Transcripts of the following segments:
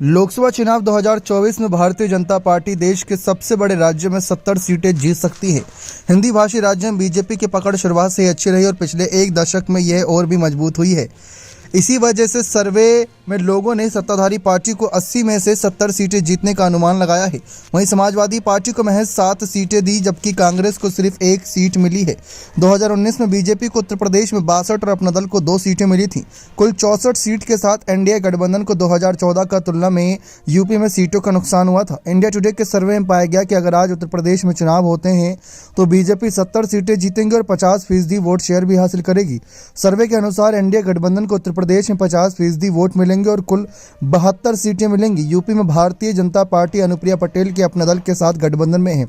लोकसभा चुनाव 2024 में भारतीय जनता पार्टी देश के सबसे बड़े राज्य में 70 सीटें जीत सकती है। हिंदी भाषी राज्यों में बीजेपी की पकड़ शुरुआत से ही अच्छी रही और पिछले एक दशक में यह और भी मजबूत हुई है। इसी वजह से सर्वे में लोगों ने सत्ताधारी पार्टी को 80 में से 70 सीटें जीतने का अनुमान लगाया है। वहीं समाजवादी पार्टी को महज 7 सीटें दी, जबकि कांग्रेस को सिर्फ 1 सीट मिली है। 2019 में बीजेपी को उत्तर प्रदेश में 62 और अपना दल को 2 सीटें मिली थीं। कुल 64 सीट के साथ एनडीए गठबंधन को 2014 का तुलना में यूपी में सीटों का नुकसान हुआ था। इंडिया टुडे के सर्वे में पाया गया कि अगर आज उत्तर प्रदेश में चुनाव होते हैं तो बीजेपी 70 सीटें जीतेंगी और 50% वोट शेयर भी हासिल करेगी। सर्वे के अनुसार एनडीए गठबंधन को उत्तर प्रदेश में 50% वोट मिलेंगे और कुल 72 सीटें मिलेंगी। यूपी में भारतीय जनता पार्टी अनुप्रिया पटेल के अपने दल के साथ गठबंधन में है।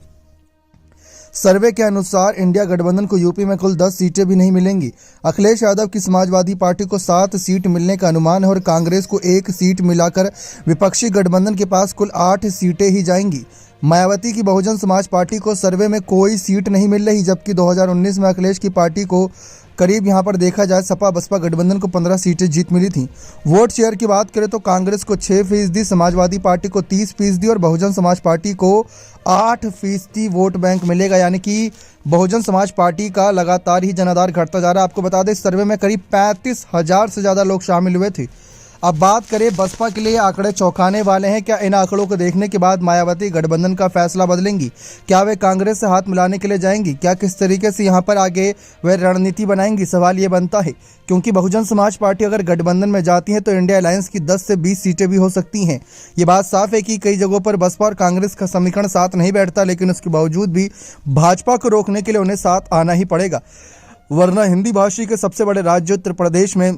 सर्वे के अनुसार इंडिया गठबंधन को यूपी में कुल 10 सीटें भी नहीं मिलेंगी। अखिलेश यादव की समाजवादी पार्टी को 7 सीट मिलने का अनुमान है और कांग्रेस को 1 सीट मिलाकर विपक्षी गठबंधन के पास कुल 8 सीटें ही जाएंगी। मायावती की बहुजन समाज पार्टी को सर्वे में कोई सीट नहीं मिल रही, जबकि 2019 में अखिलेश की पार्टी को करीब यहाँ पर देखा जाए सपा बसपा गठबंधन को 15 सीटें जीत मिली थी। वोट शेयर की बात करें तो कांग्रेस को 6%, समाजवादी पार्टी को 30% और बहुजन समाज पार्टी को 8% वोट बैंक मिलेगा। यानी कि बहुजन समाज पार्टी का लगातार ही जनाधार घटता जा रहा है। आपको बता दें, इस सर्वे में करीब 35,000 से ज़्यादा लोग शामिल हुए थे। अब बात करें बसपा के लिए, आंकड़े चौंकाने वाले हैं। क्या इन आंकड़ों को देखने के बाद मायावती गठबंधन का फैसला बदलेंगी? क्या वे कांग्रेस से हाथ मिलाने के लिए जाएंगी? क्या किस तरीके से यहां पर आगे वे रणनीति बनाएंगी? सवाल ये बनता है, क्योंकि बहुजन समाज पार्टी अगर गठबंधन में जाती है तो इंडिया अलायंस की 10 से 20 सीटें भी हो सकती हैं। ये बात साफ है कि कई जगहों पर बसपा और कांग्रेस का समीकरण साथ नहीं बैठता, लेकिन उसके बावजूद भी भाजपा को रोकने के लिए उन्हें साथ आना ही पड़ेगा, वरना हिंदी भाषी के सबसे बड़े राज्य उत्तर प्रदेश में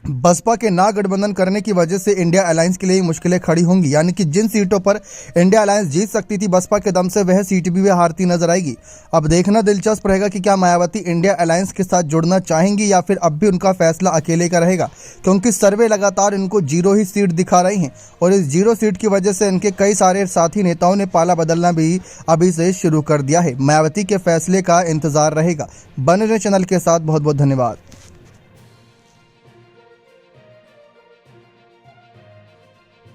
बसपा के ना गठबंधन करने की वजह से इंडिया अलायंस के लिए मुश्किलें खड़ी होंगी। यानी कि जिन सीटों पर इंडिया अलायंस जीत सकती थी बसपा के दम से, वह सीट भी वे हारती नजर आएगी। अब देखना दिलचस्प रहेगा कि क्या मायावती इंडिया अलायंस के साथ जुड़ना चाहेंगी या फिर अब भी उनका फैसला अकेले का रहेगा, क्योंकि सर्वे लगातार इनको 0 ही सीट दिखा रही हैं और इस 0 सीट की वजह से इनके कई सारे साथी नेताओं ने पाला बदलना भी अभी से शुरू कर दिया है। मायावती के फैसले का इंतजार रहेगा। बने रहे चैनल के साथ। बहुत बहुत धन्यवाद।